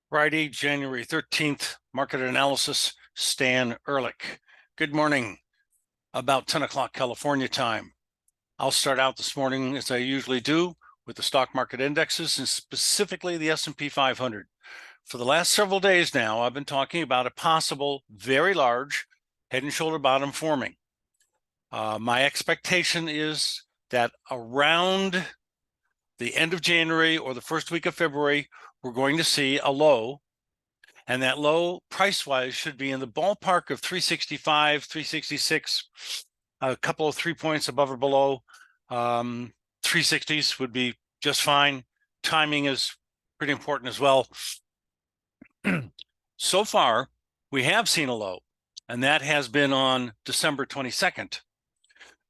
Friday, January 13th, market analysis, Stan Ehrlich. Good morning, about 10 o'clock California time. I'll start out this morning, as I usually do, with the stock market indexes and specifically the S&P 500. For the last several days now, I've been talking about a possible very large head and shoulder bottom forming. My expectation is that around the end of January or the first week of February, we're going to see a low. And that low price-wise should be in the ballpark of 365, 366, a couple of 3 points above or below. 360s would be just fine. Timing is pretty important as well. So far, we have seen a low, and that has been on December 22nd.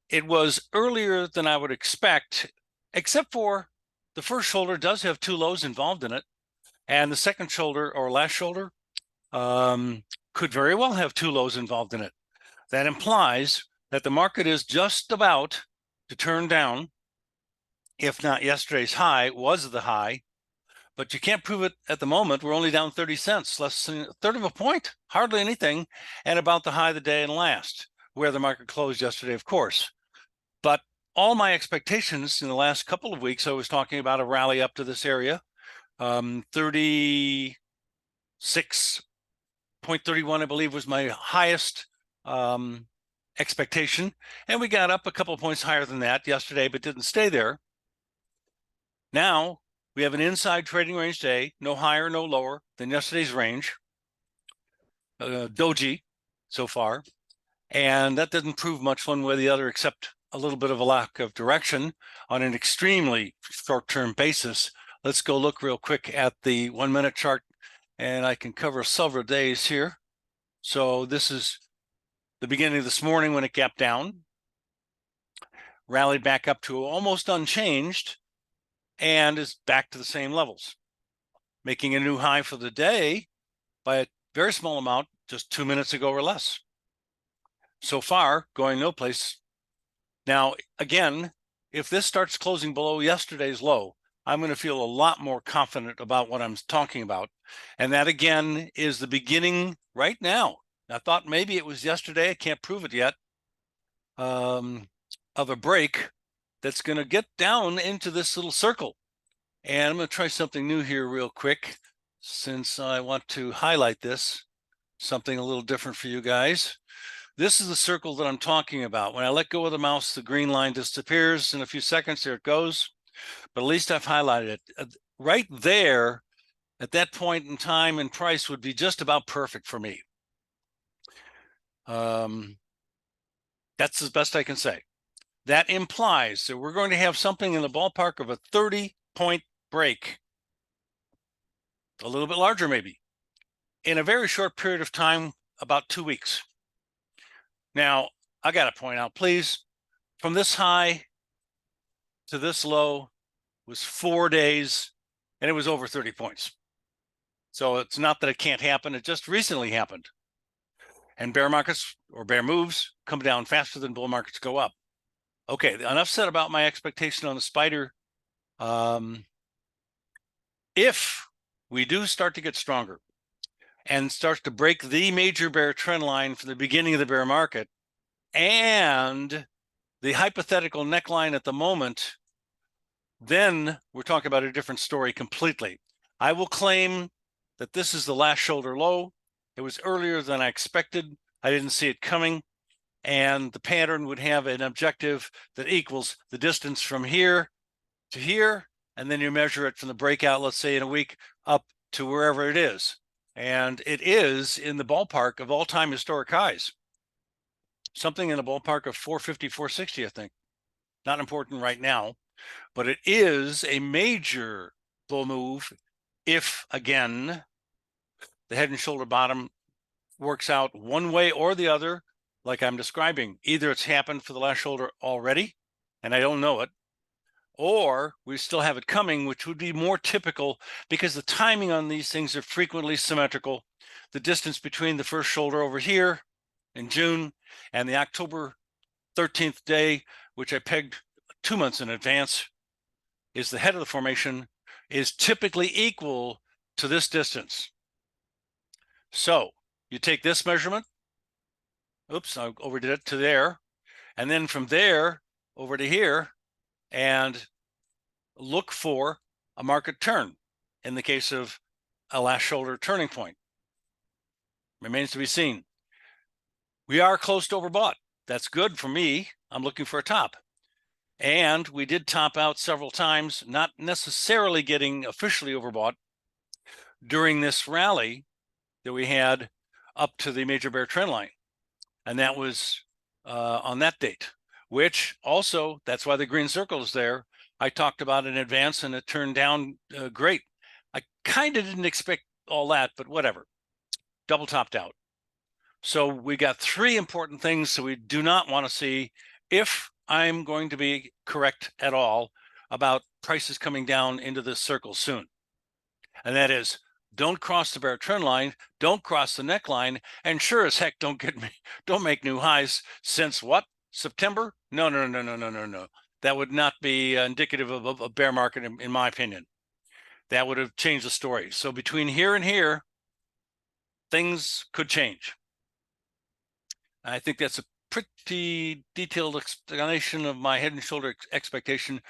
It was earlier than I would expect, except for the first shoulder does have two lows involved in it, and the second shoulder or last shoulder could very well have two lows involved in it. That implies that the market is just about to turn down. If not yesterday's high was the high, but you can't prove it at the moment. We're only down 30 cents, less than a third of a point, hardly anything, and about the high of the day and last, where the market closed yesterday, of course. But all my expectations in the last couple of weeks, I was talking about a rally up to this area, 36.31, I believe, was my highest expectation. And we got up a couple of points higher than that yesterday, but didn't stay there. Now we have an inside trading range day, no higher, no lower than yesterday's range, doji so far. And that doesn't prove much one way or the other, except a little bit of a lack of direction on an extremely short-term basis. Let's go look real quick at the 1 minute chart, and I can cover several days here. So this is the beginning of this morning when it gapped down, rallied back up to almost unchanged, and is back to the same levels, making a new high for the day by a very small amount just 2 minutes ago or less. So far, going no place. Now, again, if this starts closing below yesterday's low, I'm going to feel a lot more confident about what I'm talking about. And that, again, is the beginning right now. I thought maybe it was yesterday, I can't prove it yet, of a break that's going to get down into this little circle. And I'm going to try something new here real quick, since I want to highlight this, something a little different for you guys. This is the circle that I'm talking about. When I let go of the mouse, the green line disappears. In a few seconds, there it goes. But at least I've highlighted it. Right there, at that point in time and price would be just about perfect for me. That's as best I can say. That implies that we're going to have something in the ballpark of a 30-point break, a little bit larger maybe, in a very short period of time, about 2 weeks. Now, I got to point out, please, from this high to this low was 4 days, and it was over 30 points. So it's not that it can't happen. It just recently happened. And bear markets or bear moves come down faster than bull markets go up. Okay, enough said about my expectation on the spider. If we do start to get stronger and start to break the major bear trend line from the beginning of the bear market and the hypothetical neckline at the moment, then we're talking about a different story completely. I will claim that this is the last shoulder low. It was earlier than I expected. I didn't see it coming. And the pattern would have an objective that equals the distance from here to here. And then you measure it from the breakout, let's say in a week, up to wherever it is. And it is in the ballpark of all-time historic highs. Something in the ballpark of 450, 460, I think. Not important right now, but it is a major bull move if, again, the head and shoulder bottom works out one way or the other, like I'm describing. Either it's happened for the last shoulder already, and I don't know it, or we still have it coming, which would be more typical because the timing on these things are frequently symmetrical. The distance between the first shoulder over here in June and the October 13th day, which I pegged 2 months in advance, is the head of the formation, is typically equal to this distance. So you take this measurement, oops, I overdid it, to there, and then from there over to here, and look for a market turn in the case of a last shoulder turning point. Remains to be seen. We are close to overbought. That's good for me. I'm looking for a top. And we did top out several times, not necessarily getting officially overbought during this rally that we had up to the major bear trend line. And that was on that date, which also, that's why the green circle is there. I talked about in advance and it turned down great. I kind of didn't expect all that, but whatever. Double topped out. So we got three important things that we do not want to see if I'm going to be correct at all about prices coming down into this circle soon. And that is, don't cross the bear trend line, don't cross the neckline, and sure as heck don't make new highs since what? September? No. That would not be indicative of a bear market in my opinion. That would have changed the story. So between here and here, things could change. I think that's a pretty detailed explanation of my head and shoulder expectation.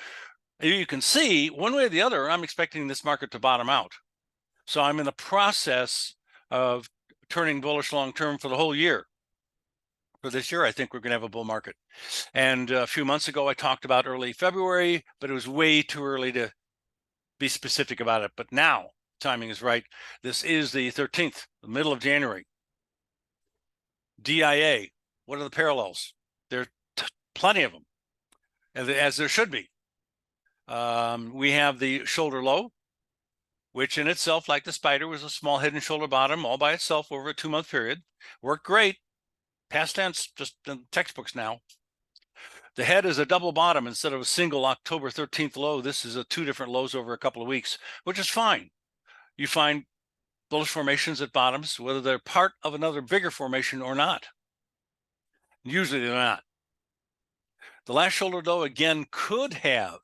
You can see one way or the other, I'm expecting this market to bottom out. So I'm in the process of turning bullish long-term for the whole year. For this year, I think we're going to have a bull market. And a few months ago, I talked about early February, but it was way too early to be specific about it. But now, timing is right. This is the 13th, the middle of January. DIA, what are the parallels? There are plenty of them, as there should be. We have the shoulder low, which in itself, like the spider, was a small head and shoulder bottom all by itself over a 2-month period. Worked great. Past tense, just in textbooks now. The head is a double bottom instead of a single October 13th low. This is a 2 different lows over a couple of weeks, which is fine. You find bullish formations at bottoms, whether they're part of another bigger formation or not. Usually they're not. The last shoulder low, again, could have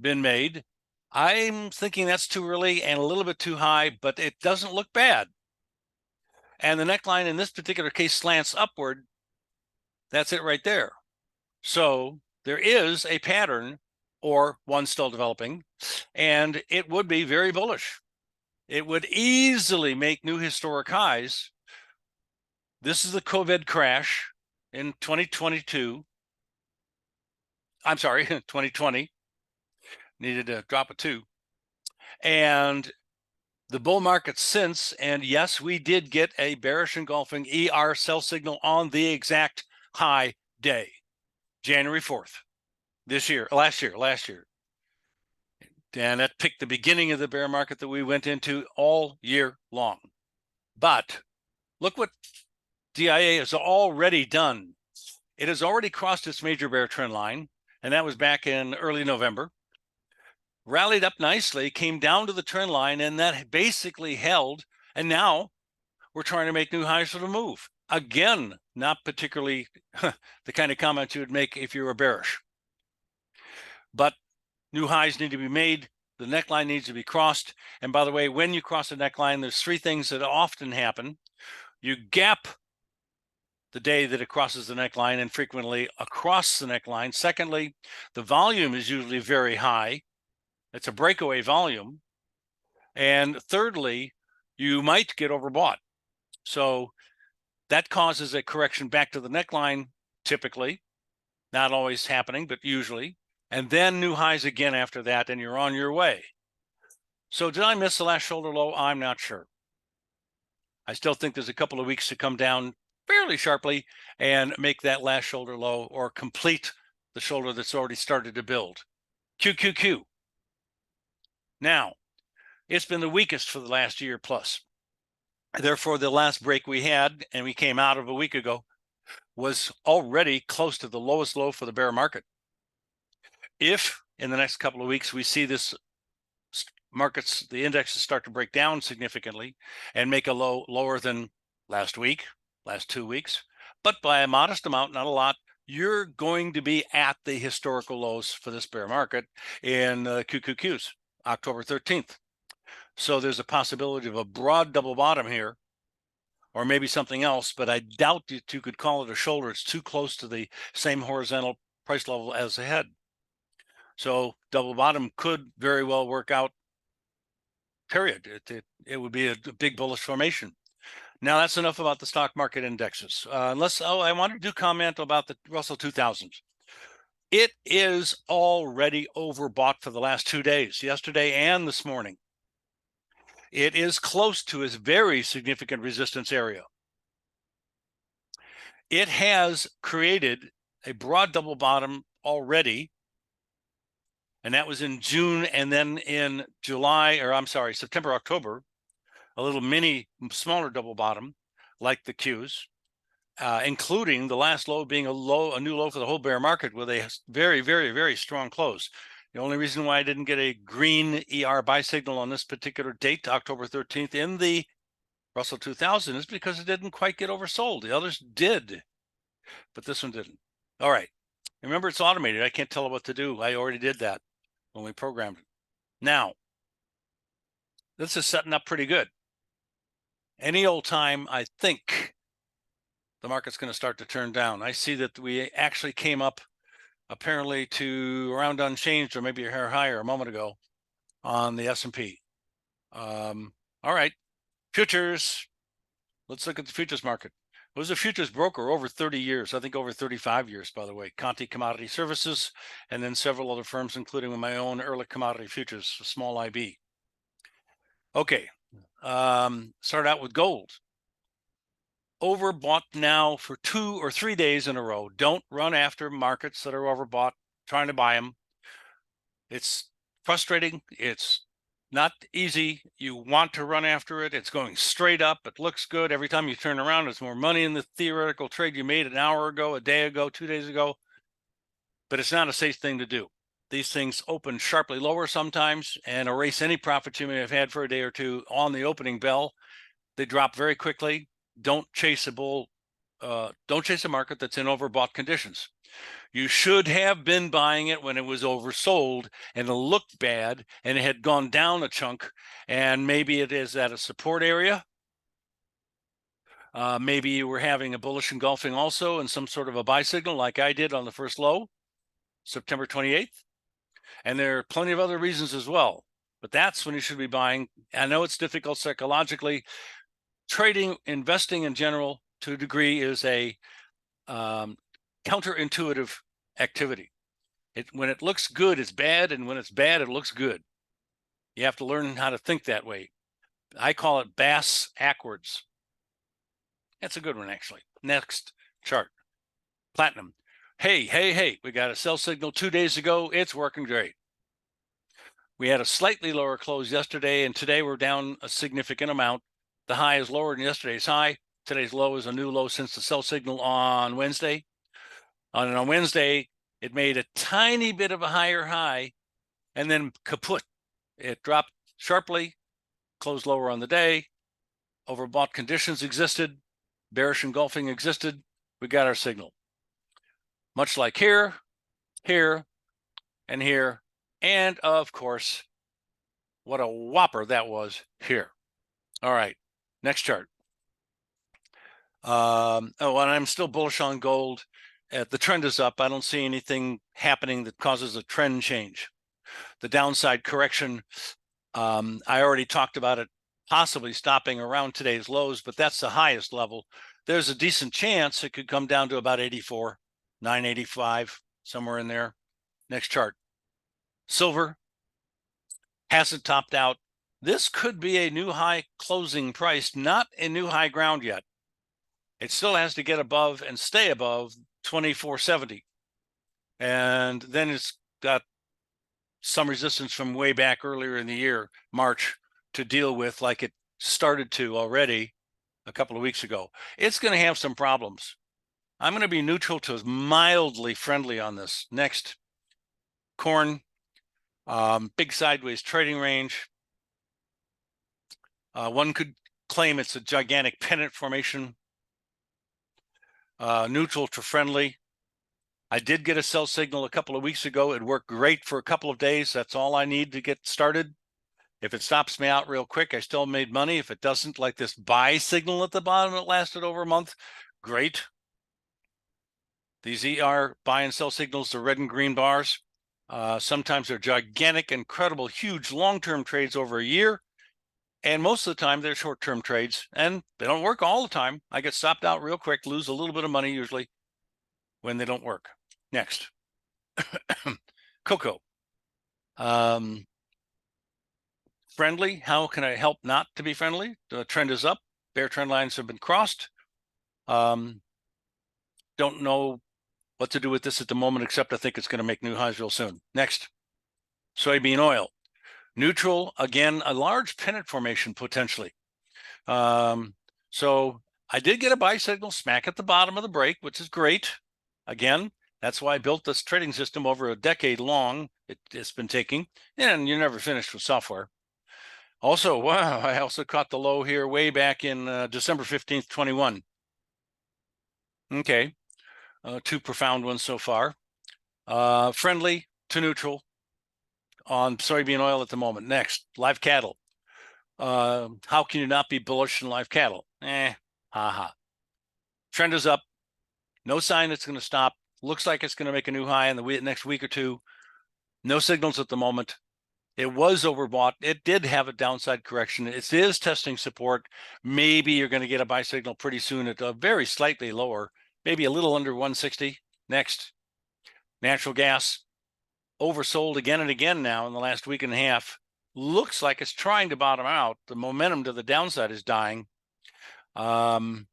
been made. I'm thinking that's too early and a little bit too high, but it doesn't look bad. And the neckline in this particular case slants upward. That's it right there. So there is a pattern, or one still developing, and it would be very bullish. It would easily make new historic highs. This is the COVID crash in 2022. I'm sorry, 2020. Needed to drop a 2. And the bull market since, and yes, we did get a bearish engulfing ER sell signal on the exact high day, January 4th, last year. And that picked the beginning of the bear market that we went into all year long. But look what DIA has already done. It has already crossed its major bear trend line, and that was back in early November. Rallied up nicely, came down to the trend line, and that basically held. And now we're trying to make new highs for the move. Again, not particularly the kind of comment you would make if you were bearish. But new highs need to be made. The neckline needs to be crossed. And by the way, when you cross the neckline, there's 3 things that often happen. You gap the day that it crosses the neckline and frequently across the neckline. Secondly, the volume is usually very high. It's a breakaway volume. And thirdly, you might get overbought. So that causes a correction back to the neckline, typically. Not always happening, but usually. And then new highs again after that, and you're on your way. So did I miss the last shoulder low? I'm not sure. I still think there's a couple of weeks to come down fairly sharply and make that last shoulder low or complete the shoulder that's already started to build. QQQ. Now, it's been the weakest for the last year plus. Therefore, the last break we had, and we came out of a week ago, was already close to the lowest low for the bear market. If in the next couple of weeks we see this the indexes start to break down significantly and make a low lower than last week, last 2 weeks, but by a modest amount, not a lot, you're going to be at the historical lows for this bear market in QQQs, October 13th. So there's a possibility of a broad double bottom here, or maybe something else, but I doubt that you could call it a shoulder. It's too close to the same horizontal price level as the head. So double bottom could very well work out, period. It would be a big bullish formation. Now that's enough about the stock market indexes. I wanted to comment about the Russell 2000. It is already overbought for the last 2 days, yesterday and this morning. It is close to its very significant resistance area. It has created a broad double bottom already, and that was in June, and then in September, October, a little mini, smaller double bottom, like the Qs, including the last low being a new low for the whole bear market with a very, very, very strong close. The only reason why I didn't get a green ER buy signal on this particular date, October 13th, in the Russell 2000 is because it didn't quite get oversold. The others did, but this one didn't. All right. Remember, it's automated. I can't tell it what to do. I already did that when we programmed it. Now, this is setting up pretty good. Any old time, I think the market's going to start to turn down. I see that we actually came up apparently to around unchanged, or maybe a hair higher a moment ago on the S&P. All right, futures. Let's look at the futures market. It was a futures broker over 30 years, I think over 35 years, by the way. Conti Commodity Services, and then several other firms, including my own Ehrlich Commodity Futures, small IB. Okay, start out with gold. Overbought now for 2 or 3 days in a row. Don't run after markets that are overbought, trying to buy them. It's frustrating. It's not easy. You want to run after it. It's going straight up. It looks good. Every time you turn around, there's more money in the theoretical trade you made an hour ago, a day ago, 2 days ago. But it's not a safe thing to do. These things open sharply lower sometimes and erase any profits you may have had for a day or two on the opening bell. They drop very quickly. Don't chase a bull. Don't chase a market that's in overbought conditions. You should have been buying it when it was oversold and it looked bad and it had gone down a chunk, and maybe it is at a support area. Maybe you were having a bullish engulfing also and some sort of a buy signal like I did on the first low, September 28th. And there are plenty of other reasons as well, but that's when you should be buying. I know it's difficult psychologically. Trading, investing in general, to a degree, is a counterintuitive activity. When it looks good, it's bad, and when it's bad, it looks good. You have to learn how to think that way. I call it bass backwards. That's a good one, actually. Next chart, platinum. Hey, we got a sell signal 2 days ago. It's working great. We had a slightly lower close yesterday, and today we're down a significant amount. The high is lower than yesterday's high. Today's low is a new low since the sell signal on Wednesday. On Wednesday, it made a tiny bit of a higher high, and then kaput. It dropped sharply, closed lower on the day. Overbought conditions existed. Bearish engulfing existed. We got our signal. Much like here, here, and here, and of course, what a whopper that was here. All right, next chart. And I'm still bullish on gold. The trend is up. I don't see anything happening that causes a trend change. The downside correction, I already talked about it possibly stopping around today's lows, but that's the highest level. There's a decent chance it could come down to about 84, 985, somewhere in there. Next chart. Silver hasn't topped out. This could be a new high closing price, not a new high ground yet. It still has to get above and stay above 2470. And then it's got some resistance from way back earlier in the year, March, to deal with, like it started to already a couple of weeks ago. It's going to have some problems. I'm going to be neutral to mildly friendly on this. Next, corn, big sideways trading range. One could claim it's a gigantic pennant formation. Neutral to friendly. I did get a sell signal a couple of weeks ago. It worked great for a couple of days. That's all I need to get started. If it stops me out real quick, I still made money. If it doesn't, like this buy signal at the bottom that lasted over a month, great. These ER buy and sell signals, the red and green bars, sometimes they're gigantic, incredible, huge long-term trades over a year. And most of the time they're short-term trades, and they don't work all the time. I get stopped out real quick, lose a little bit of money usually when they don't work. Next, cocoa. Friendly, how can I help not to be friendly? The trend is up, bear trend lines have been crossed. Don't know what to do with this at the moment, except I think it's going to make new highs real soon. Next, soybean oil. Neutral, again, a large pennant formation potentially. So I did get a buy signal smack at the bottom of the break, which is great. Again, that's why I built this trading system over a decade long. It's been taking, and you're never finished with software. Also, wow, I also caught the low here way back in December 15th, 21. Okay, two profound ones so far. Friendly to neutral on soybean oil at the moment. Next, live cattle. How can you not be bullish in live cattle? Haha. Trend is up. No sign it's going to stop. Looks like it's going to make a new high in the next week or two. No signals at the moment. It was overbought. It did have a downside correction. It is testing support. Maybe you're going to get a buy signal pretty soon at a very slightly lower, maybe a little under 160. Next, natural gas. Oversold again and again now in the last week and a half. Looks like it's trying to bottom out. The momentum to the downside is dying. I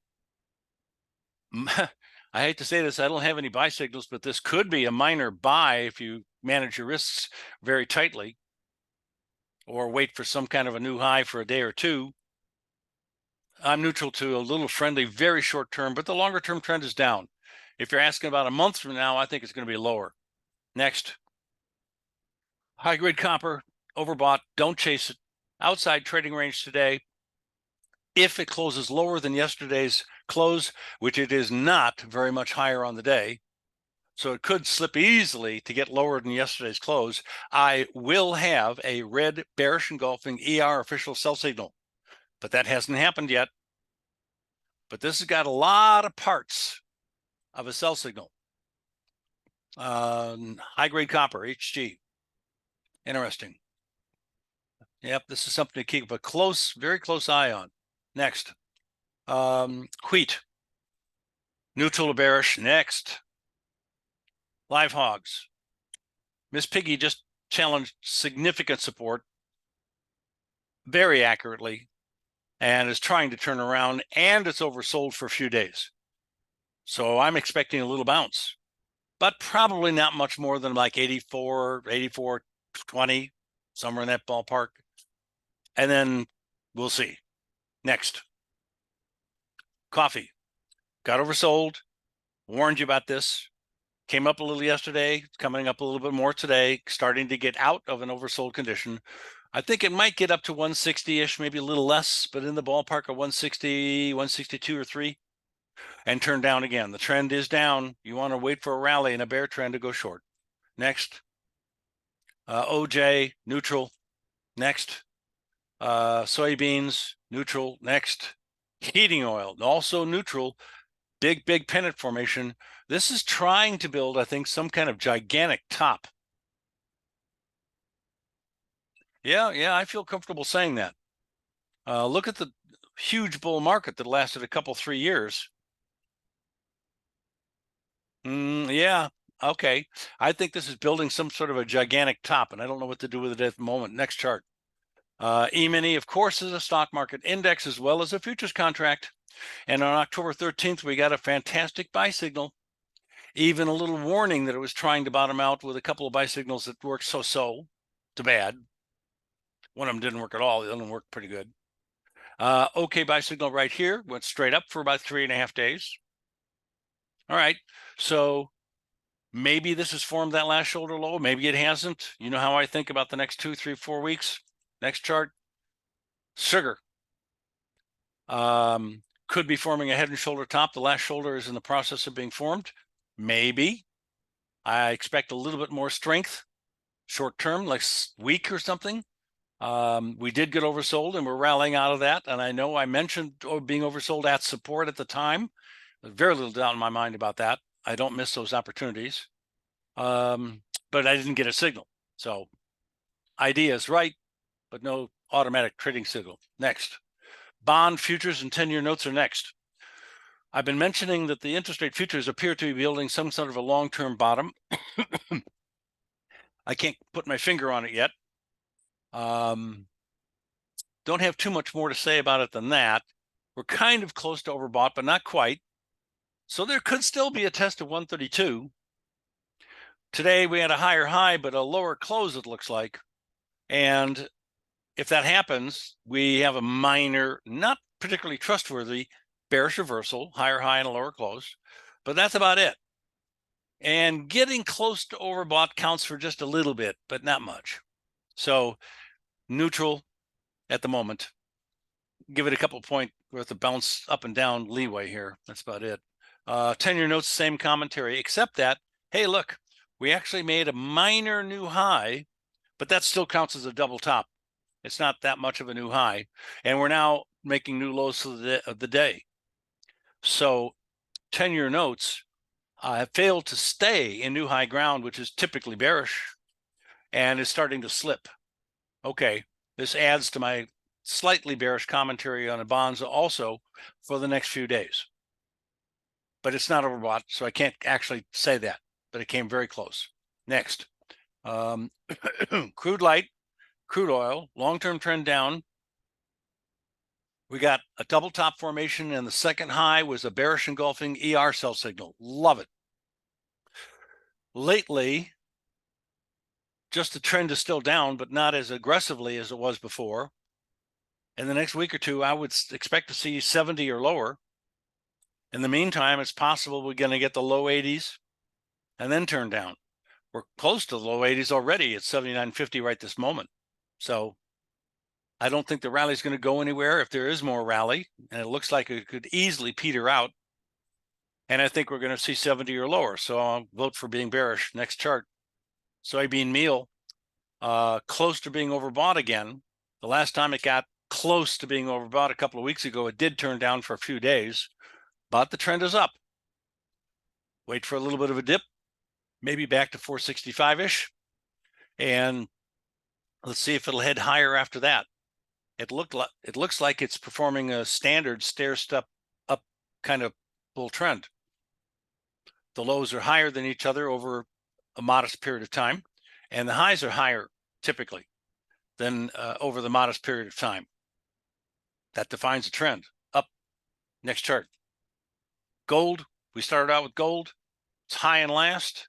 hate to say this, I don't have any buy signals, but this could be a minor buy if you manage your risks very tightly, or wait for some kind of a new high for a day or two. I'm neutral to a little friendly, very short term, but the longer term trend is down. If you're asking about a month from now, I think it's going to be lower. Next, high grade copper, overbought, don't chase it. Outside trading range today. If it closes lower than yesterday's close, which it is not very much higher on the day, so it could slip easily to get lower than yesterday's close, I will have a red bearish engulfing ER official sell signal, but that hasn't happened yet. But this has got a lot of parts of a sell signal. High grade copper, HG. Interesting. Yep, this is something to keep a close, very close eye on. Next, wheat. Neutral to bearish. Next, live hogs. Miss Piggy just challenged significant support very accurately and is trying to turn around, and it's oversold for a few days. So I'm expecting a little bounce, but probably not much more than like 84, 84.20, somewhere in that ballpark. And then we'll see. Next, coffee. Got oversold. Warned you about this. Came up a little yesterday, coming up a little bit more today, starting to get out of an oversold condition. I think it might get up to 160-ish, maybe a little less, but in the ballpark of 160, 162 or 3, and turn down again. The trend is down. You want to wait for a rally and a bear trend to go short. Next, OJ, neutral. Next, soybeans, neutral. Next, heating oil, also neutral. Big pennant formation. This is trying to build, I think, some kind of gigantic top. Yeah, I feel comfortable saying that. Look at the huge bull market that lasted a couple, 3 years. Yeah, okay. I think this is building some sort of a gigantic top, and I don't know what to do with it at the moment. Next chart. E-mini, of course, is a stock market index as well as a futures contract. And on October 13th, we got a fantastic buy signal. Even a little warning that it was trying to bottom out with a couple of buy signals that worked so to bad. One of them didn't work at all. The other one worked pretty good. Okay, buy signal right here. Went straight up for about 3.5 days. All right, so maybe this has formed that last shoulder low. Maybe it hasn't. You know how I think about the next 2, 3, 4 weeks. Next chart. Sugar. Could be forming a head and shoulder top. The last shoulder is in the process of being formed. Maybe. I expect a little bit more strength short term, like week or something. We did get oversold and we're rallying out of that. And I know I mentioned being oversold at support at the time. There's very little doubt in my mind about that. I don't miss those opportunities. But I didn't get a signal. So idea is right, but no automatic trading signal. Next, bond futures and 10-year notes are next. I've been mentioning that the interest rate futures appear to be building some sort of a long-term bottom. I can't put my finger on it yet. Don't have too much more to say about it than that. We're kind of close to overbought, but not quite. So there could still be a test of 132. Today we had a higher high, but a lower close, it looks like. And if that happens, we have a minor, not particularly trustworthy bearish reversal, higher high and a lower close, but that's about it. And getting close to overbought counts for just a little bit, but not much. So neutral at the moment. Give it a couple point worth of bounce up and down leeway here. That's about it. 10-year notes, same commentary, except that, hey, look, we actually made a minor new high, but that still counts as a double top. It's not that much of a new high. And we're now making new lows of the day. So 10-year notes have failed to stay in new high ground, which is typically bearish, and is starting to slip. Okay, this adds to my slightly bearish commentary on the bonds also for the next few days. But it's not overbought, so I can't actually say that, but it came very close. Next, crude light, crude oil, long-term trend down. We got a double top formation, and the second high was a bearish engulfing ER sell signal. Love it. Lately, just the trend is still down, but not as aggressively as it was before. In the next week or two, I would expect to see 70 or lower. In the meantime, it's possible we're going to get the low 80s and then turn down. We're close to the low 80s already at 79.50 right this moment. So I don't think the rally is going to go anywhere if there is more rally, and it looks like it could easily peter out. And I think we're going to see 70 or lower. So I'll vote for being bearish. Next chart. Soybean meal, close to being overbought again. The last time it got close to being overbought a couple of weeks ago, it did turn down for a few days, but the trend is up. Wait for a little bit of a dip, maybe back to 465-ish. And let's see if it'll head higher after that. It looks like it's performing a standard stair-step up kind of bull trend. The lows are higher than each other over a modest period of time, and the highs are higher typically than over the modest period of time. That defines a trend. Up. Next chart. Gold. We started out with gold. It's high and last.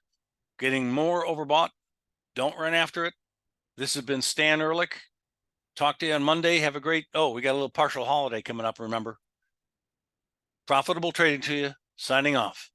Getting more overbought. Don't run after it. This has been Stan Ehrlich. Talk to you on Monday. Have a great, we got a little partial holiday coming up, remember. Profitable trading to you. Signing off.